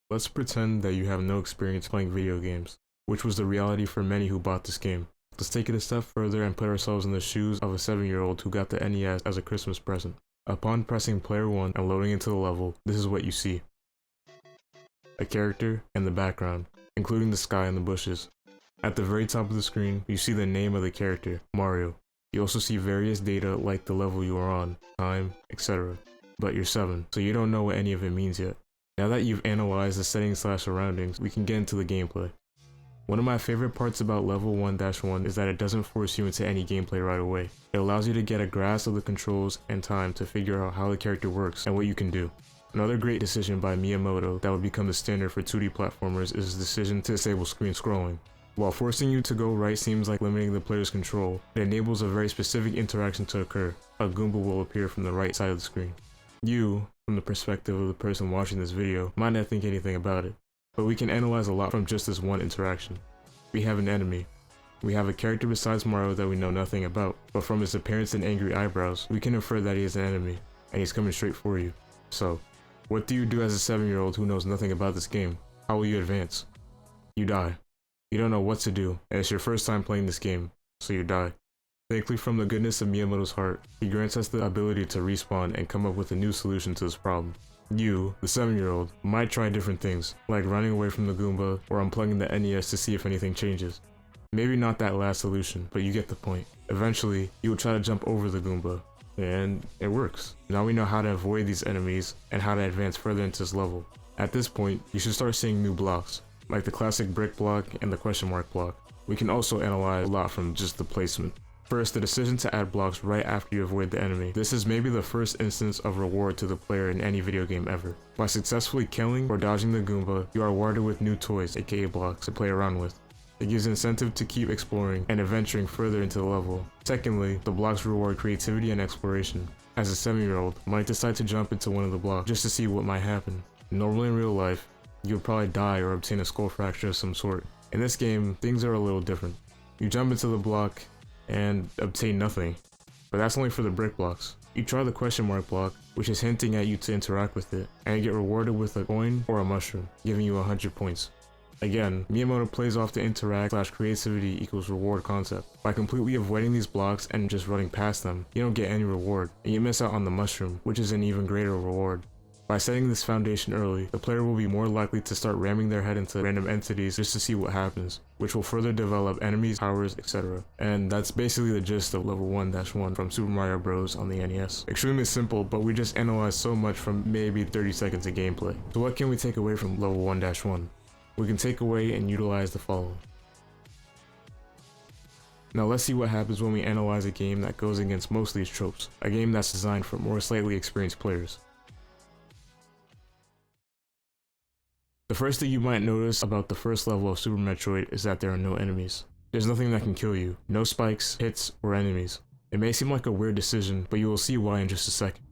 Let's pretend that you have no experience playing video games, which was the reality for many who bought this game. Let's take it a step further and put ourselves in the shoes of a 7-year-old who got the NES as a Christmas present. Upon pressing player 1 and loading into the level, this is what you see. A character and the background, including the sky and the bushes. At the very top of the screen, you see the name of the character, Mario. You also see various data like the level you are on, time, etc. But you're 7, so you don't know what any of it means yet. Now that you've analyzed the settings/surroundings, we can get into the gameplay. One of my favorite parts about level 1-1 is that it doesn't force you into any gameplay right away. It allows you to get a grasp of the controls and time to figure out how the character works and what you can do. Another great decision by Miyamoto that would become the standard for 2D platformers is his decision to disable screen scrolling. While forcing you to go right seems like limiting the player's control, it enables a very specific interaction to occur. A Goomba will appear from the right side of the screen. You, from the perspective of the person watching this video, might not think anything about it, but we can analyze a lot from just this one interaction. We have an enemy. We have a character besides Mario that we know nothing about, but from his appearance and angry eyebrows, we can infer that he is an enemy, and he's coming straight for you. So, what do you do as a 7-year-old who knows nothing about this game? How will you advance? You die. You don't know what to do, and it's your first time playing this game, so you die. Thankfully, from the goodness of Miyamoto's heart, he grants us the ability to respawn and come up with a new solution to this problem. You, the 7-year-old, might try different things, like running away from the Goomba or unplugging the NES to see if anything changes. Maybe not that last solution, but you get the point. Eventually, you will try to jump over the Goomba, and it works. Now we know how to avoid these enemies and how to advance further into this level. At this point, you should start seeing new blocks, like the classic brick block and the question mark block. We can also analyze a lot from just the placement. First, the decision to add blocks right after you avoid the enemy. This is maybe the first instance of reward to the player in any video game ever. By successfully killing or dodging the Goomba, you are rewarded with new toys, aka blocks, to play around with. It gives incentive to keep exploring and adventuring further into the level. Secondly, the blocks reward creativity and exploration. As a 7-year-old, might decide to jump into one of the blocks just to see what might happen. Normally in real life, you would probably die or obtain a skull fracture of some sort. In this game, things are a little different. You jump into the block and obtain nothing, but that's only for the brick blocks. You try the question mark block, which is hinting at you to interact with it, and you get rewarded with a coin or a mushroom, giving you 100 points. Again, Miyamoto plays off the interact/creativity equals reward concept. By completely avoiding these blocks and just running past them, you don't get any reward, and you miss out on the mushroom, which is an even greater reward. By setting this foundation early, the player will be more likely to start ramming their head into random entities just to see what happens, which will further develop enemies, powers, etc. And that's basically the gist of level 1-1 from Super Mario Bros. On the NES. Extremely simple, but we just analyzed so much from maybe 30 seconds of gameplay. So what can we take away from level 1-1? We can take away and utilize the following. Now let's see what happens when we analyze a game that goes against most of these tropes, a game that's designed for more slightly experienced players. The first thing you might notice about the first level of Super Metroid is that there are no enemies. There's nothing that can kill you, no spikes, hits, or enemies. It may seem like a weird decision, but you will see why in just a second.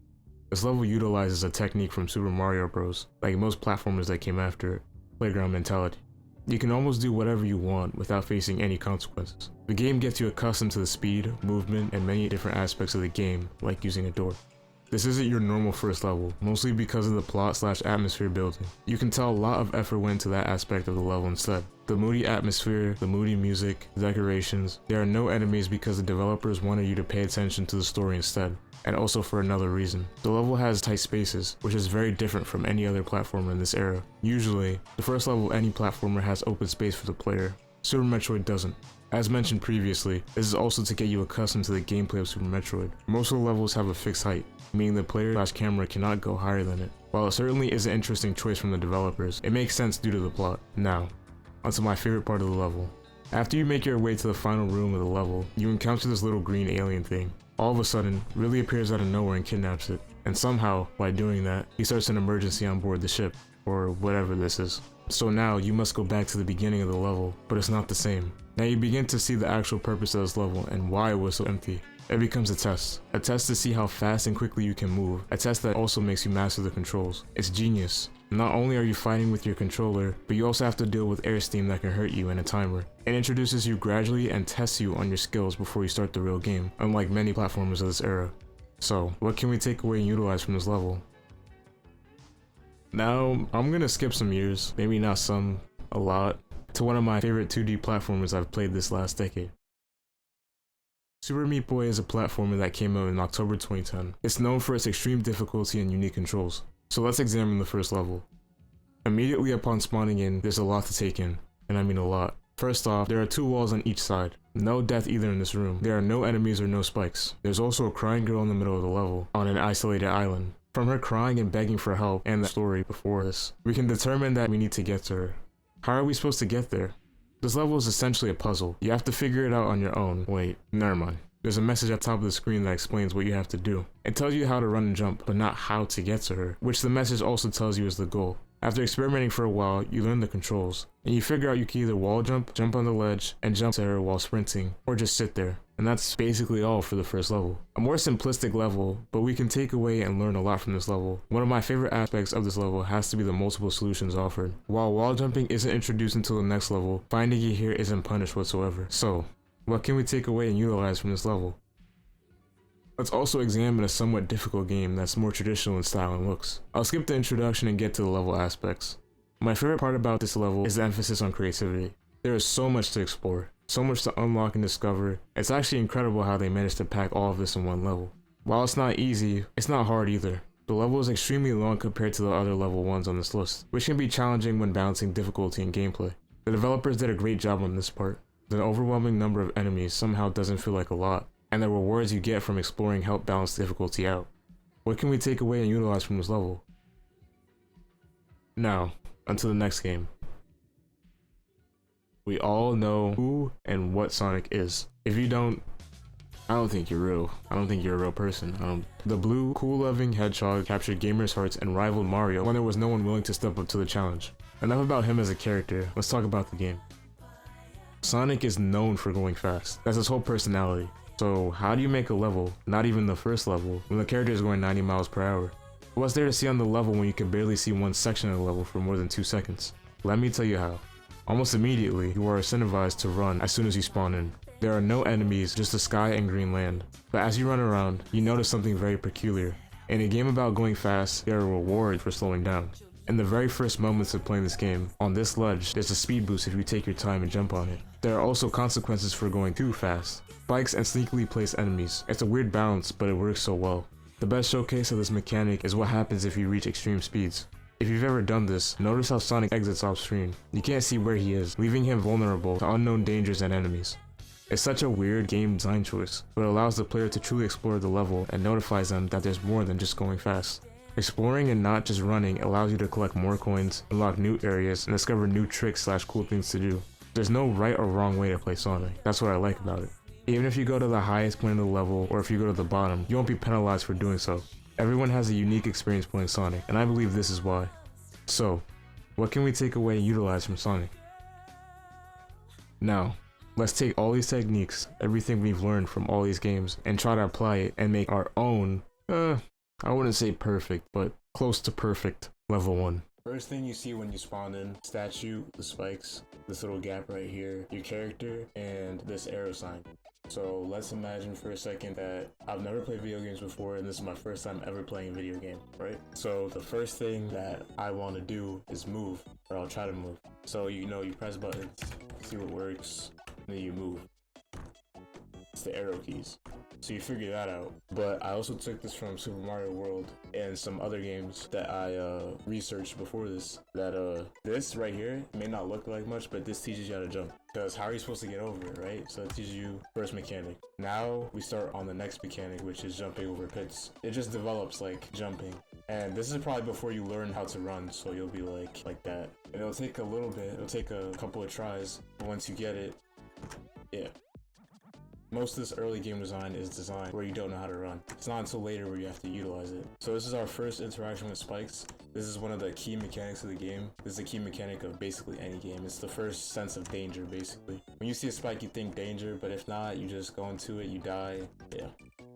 This level utilizes a technique from Super Mario Bros, like most platformers that came after it, playground mentality. You can almost do whatever you want without facing any consequences. The game gets you accustomed to the speed, movement, and many different aspects of the game, like using a door. This isn't your normal first level, mostly because of the plot/atmosphere building. You can tell a lot of effort went into that aspect of the level instead. The moody atmosphere, the moody music, the decorations. There are no enemies because the developers wanted you to pay attention to the story instead, and also for another reason. The level has tight spaces, which is very different from any other platformer in this era. Usually, the first level of any platformer has open space for the player. Super Metroid doesn't. As mentioned previously, this is also to get you accustomed to the gameplay of Super Metroid. Most of the levels have a fixed height, meaning the player/camera cannot go higher than it. While it certainly is an interesting choice from the developers, it makes sense due to the plot. Now, onto my favorite part of the level. After you make your way to the final room of the level, you encounter this little green alien thing. All of a sudden, really appears out of nowhere and kidnaps it. And somehow, by doing that, he starts an emergency on board the ship, or whatever this is. So now, you must go back to the beginning of the level, but it's not the same. Now you begin to see the actual purpose of this level and why it was so empty. It becomes a test to see how fast and quickly you can move, a test that also makes you master the controls. It's genius. Not only are you fighting with your controller, but you also have to deal with air steam that can hurt you and a timer. It introduces you gradually and tests you on your skills before you start the real game, unlike many platformers of this era. So, what can we take away and utilize from this level? Now, I'm gonna skip some years, maybe not some, a lot, to one of my favorite 2D platformers I've played this last decade. Super Meat Boy is a platformer that came out in October 2010. It's known for its extreme difficulty and unique controls. So let's examine the first level. Immediately upon spawning in, there's a lot to take in, and I mean a lot. First off, there are 2 walls on each side. No death either in this room. There are no enemies or no spikes. There's also a crying girl in the middle of the level, on an isolated island. From her crying and begging for help and the story before this, we can determine that we need to get to her. How are we supposed to get there? This level is essentially a puzzle. You have to figure it out on your own. Wait, never mind. There's a message at the top of the screen that explains what you have to do. It tells you how to run and jump, but not how to get to her, which the message also tells you is the goal. After experimenting for a while, you learn the controls, and you figure out you can either wall jump, jump on the ledge, and jump to her while sprinting, or just sit there. And that's basically all for the first level. A more simplistic level, but we can take away and learn a lot from this level. One of my favorite aspects of this level has to be the multiple solutions offered. While wall jumping isn't introduced until the next level, finding it here isn't punished whatsoever. So, what can we take away and utilize from this level? Let's also examine a somewhat difficult game that's more traditional in style and looks. I'll skip the introduction and get to the level aspects. My favorite part about this level is the emphasis on creativity. There is so much to explore, so much to unlock and discover. It's actually incredible how they managed to pack all of this in one level. While it's not easy, it's not hard either. The level is extremely long compared to the other level 1s on this list, which can be challenging when balancing difficulty and gameplay. The developers did a great job on this part. The overwhelming number of enemies somehow doesn't feel like a lot, and the rewards you get from exploring help balance difficulty out. What can we take away and utilize from this level? Now, onto the next game. We all know who and what Sonic is. If you don't, I don't think you're real. I don't think you're a real person. The blue, cool-loving hedgehog captured gamers' hearts and rivaled Mario when there was no one willing to step up to the challenge. Enough about him as a character, let's talk about the game. Sonic is known for going fast. That's his whole personality. So how do you make a level, not even the first level, when the character is going 90 miles per hour? What's there to see on the level when you can barely see one section of the level for more than 2 seconds? Let me tell you how. Almost immediately, you are incentivized to run as soon as you spawn in. There are no enemies, just the sky and green land. But as you run around, you notice something very peculiar. In a game about going fast, there are rewards for slowing down. In the very first moments of playing this game, on this ledge, there's a speed boost if you take your time and jump on it. There are also consequences for going too fast. Spikes and sneakily placed enemies. It's a weird balance, but it works so well. The best showcase of this mechanic is what happens if you reach extreme speeds. If you've ever done this, notice how Sonic exits off screen. You can't see where he is, leaving him vulnerable to unknown dangers and enemies. It's such a weird game design choice, but it allows the player to truly explore the level and notifies them that there's more than just going fast. Exploring and not just running allows you to collect more coins, unlock new areas, and discover new tricks / cool things to do. There's no right or wrong way to play Sonic. That's what I like about it. Even if you go to the highest point of the level, or if you go to the bottom, you won't be penalized for doing so. Everyone has a unique experience playing Sonic, and I believe this is why. So, what can we take away and utilize from Sonic? Now, let's take all these techniques, everything we've learned from all these games, and try to apply it and make our own, I wouldn't say perfect, but close to perfect level 1. First thing you see when you spawn in, statue, the spikes, this little gap right here, your character, and this arrow sign. So let's imagine for a second that I've never played video games before and this is my first time ever playing a video game, right? So the first thing that I want to do is move, or I'll try to move. So you press buttons, see what works, and then you move. It's the arrow keys. So you figure that out. But I also took this from Super Mario World and some other games that I researched before this. That this right here may not look like much, but this teaches you how to jump. Because how are you supposed to get over it, right? So it teaches you first mechanic. Now we start on the next mechanic, which is jumping over pits. It just develops like jumping. And this is probably before you learn how to run, so you'll be like that. And it'll take a little bit, it'll take a couple of tries, but once you get it, yeah. Most of this early game design is designed where you don't know how to run. It's not until later where you have to utilize it. So this is our first interaction with spikes. This is one of the key mechanics of the game. This is the key mechanic of basically any game. It's the first sense of danger, basically. When you see a spike, you think danger, but if not, you just go into it, you die. Yeah.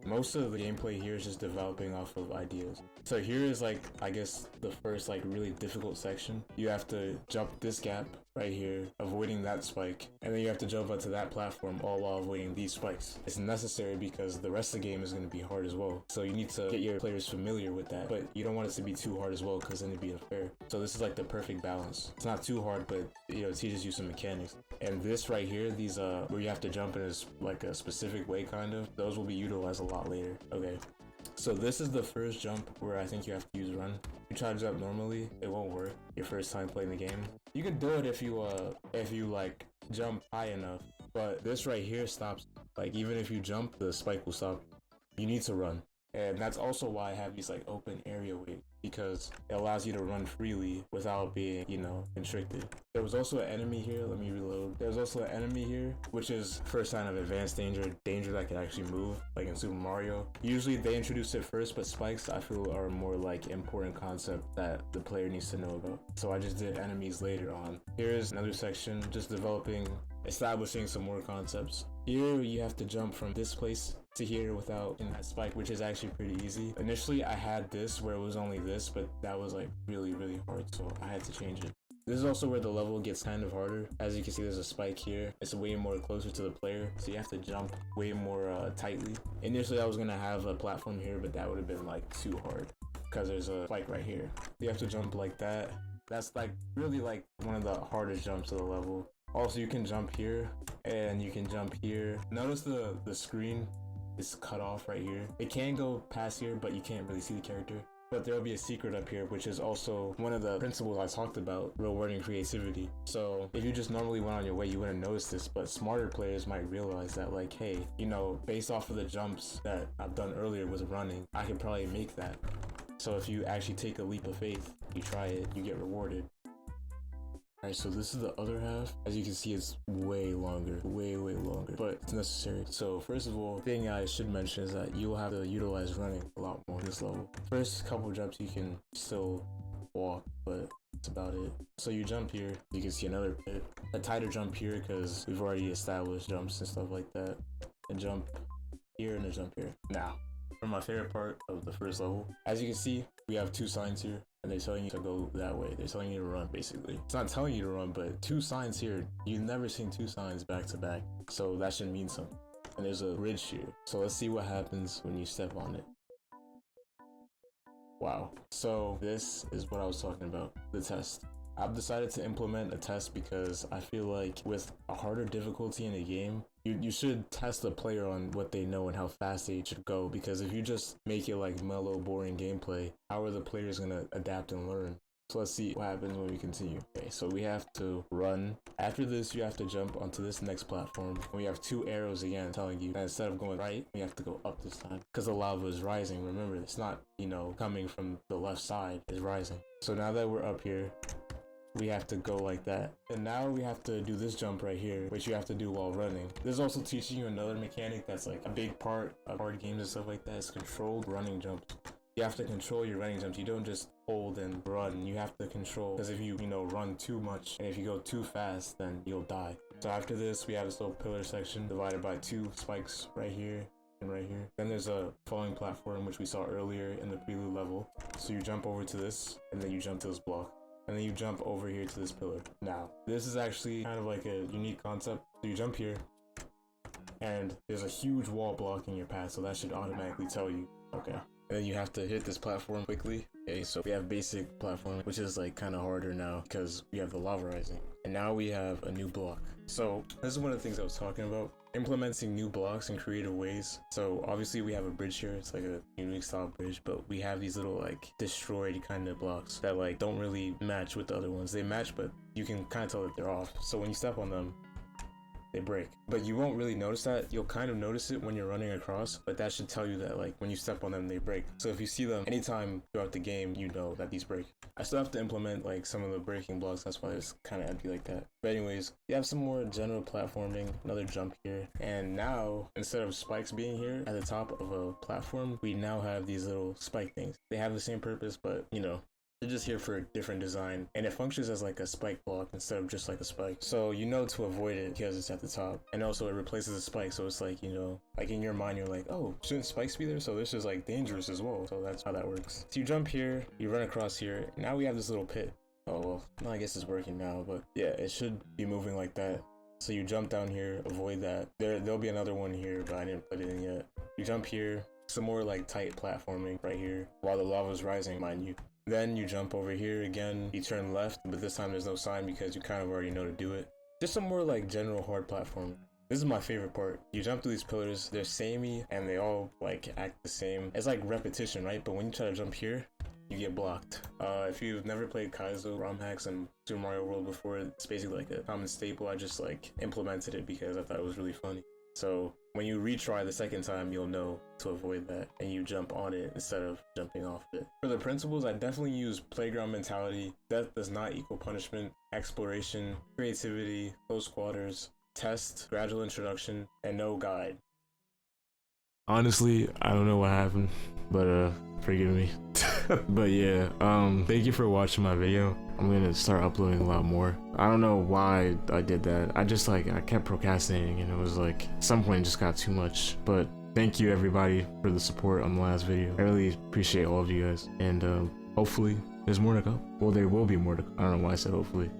Most of the gameplay here is just developing off of ideas. So here is I guess the first really difficult section. You have to jump this gap right here, avoiding that spike, and then you have to jump onto that platform all while avoiding these spikes. It's necessary because the rest of the game is going to be hard as well, so you need to get your players familiar with that, but you don't want it to be too hard as well because then it'd be unfair. So this is like the perfect balance. It's not too hard, but you know, it teaches you some mechanics. And this right here, these where you have to jump in is like a specific way kind of, those will be utilized a lot later. Okay, so this is the first jump where I think you have to use run. You try to jump normally, it won't work your first time playing the game. You can do it if you like jump high enough, but this right here stops. Like even if you jump, the spike will stop. You need to run. And that's also why I have these like open area weight, because it allows you to run freely without being, you know, constricted. There was also an enemy here. Let me reload. There's also an enemy here, which is first sign of advanced danger that can actually move, like in Super Mario. Usually they introduce it first, but spikes I feel are more like important concept that the player needs to know about. So I just did enemies later on. Here's another section, just establishing some more concepts. Here you have to jump from this place to here without in that spike, which is actually pretty easy. Initially I had this where it was only this, but that was like really hard, so I had to change it. This is also where the level gets kind of harder. As you can see, there's a spike here. It's way more closer to the player, so you have to jump way more tightly. Initially I was gonna have a platform here, but that would have been like too hard because there's a spike right here. You have to jump like that. That's like really like one of the hardest jumps of the level. Also, you can jump here and you can jump here. Notice the screen is cut off right here. It can go past here, but you can't really see the character. But there'll be a secret up here, which is also one of the principles I talked about, rewarding creativity. So if you just normally went on your way, you wouldn't notice this, but smarter players might realize that like, hey, you know, based off of the jumps that I've done earlier with running, I could probably make that. So if you actually take a leap of faith, you try it, you get rewarded. Alright, so this is the other half. As you can see, it's way longer, way longer, but it's necessary. So first of all, thing I should mention is that you'll have to utilize running a lot more in this level. First couple jumps you can still walk, but that's about it. So you jump here, you can see another pit. A tighter jump here because we've already established jumps and stuff like that. A jump here and a jump here. Now, for my favorite part of the first level, as you can see, we have two signs here. And they're telling you to go that way. They're telling you to run, basically. It's not telling you to run, but two signs here. You've never seen two signs back to back, so that should mean something. And there's a bridge here. So let's see what happens when you step on it. Wow. So this is what I was talking about, the test. I've decided to implement a test because I feel like with a harder difficulty in a game, you should test the player on what they know and how fast they should go, because if you just make it like mellow, boring gameplay, how are the players going to adapt and learn? So let's see what happens when we continue. Okay, so we have to run. After this, you have to jump onto this next platform. We have two arrows again telling you that instead of going right, we have to go up this time because the lava is rising. Remember, it's not, you know, coming from the left side, it's rising. So now that we're up here, we have to go like that. And now we have to do this jump right here, which you have to do while running. This is also teaching you another mechanic that's like a big part of hard games and stuff like that. It's controlled running jumps. You have to control your running jumps. You don't just hold and run. You have to control, because if you know, run too much and if you go too fast, then you'll die. So after this, we have this little pillar section divided by two spikes right here and right here. Then there's a falling platform, which we saw earlier in the prelude level. So you jump over to this and then you jump to this block. And then you jump over here to this pillar. Now, this is actually kind of like a unique concept. So you jump here, and there's a huge wall blocking your path, so that should automatically tell you, okay. And then you have to hit this platform quickly. Okay, so we have basic platform, which is like kind of harder now because we have the lava rising. And now we have a new block. So this is one of the things I was talking about. Implementing new blocks in creative ways. So obviously we have a bridge here. It's like a unique style bridge, but we have these little like destroyed kind of blocks that like don't really match with the other ones. They match, but you can kind of tell that they're off. So when you step on them, they break. But you won't really notice that. You'll kind of notice it when you're running across, but that should tell you that like when you step on them, they break. So if you see them anytime throughout the game, you know that these break. I still have to implement like some of the breaking blocks. That's why it's kind of empty like that. But anyways, you have some more general platforming, another jump here. And now, instead of spikes being here at the top of a platform, we now have these little spike things. They have the same purpose, but you know, they're just here for a different design, and it functions as like a spike block instead of just like a spike. So you know to avoid it because it's at the top, and also it replaces a spike. So it's like, you know, like in your mind, you're like, oh, shouldn't spikes be there? So this is like dangerous as well. So that's how that works. So you jump here, you run across here. Now we have this little pit. Oh well, no, I guess it's working now, but yeah, it should be moving like that. So you jump down here, avoid that. There'll be another one here, but I didn't put it in yet. You jump here, some more like tight platforming right here, while the lava's rising, mind you. Then you jump over here again, you turn left, but this time there's no sign because you kind of already know to do it. Just some more like general hard platform. This is my favorite part. You jump through these pillars, they're samey, and they all like act the same. It's like repetition, right? But when you try to jump here, you get blocked. If you've never played Kaizo ROM hacks and Super Mario World before, it's basically like a common staple. I just like implemented it because I thought it was really funny. So when you retry the second time, you'll know to avoid that, and you jump on it instead of jumping off it. For the principles, I definitely use playground mentality. Death does not equal punishment. Exploration, creativity, close quarters, test, gradual introduction, and no guide. Honestly, I don't know what happened, but forgive me. But yeah, thank you for watching my video. I'm gonna start uploading a lot more. I don't know why I did that. I kept procrastinating, and it was like at some point it just got too much. But thank you everybody for the support on the last video. I really appreciate all of you guys, and hopefully there's more to come. Well, there will be more to come. I don't know why I said hopefully.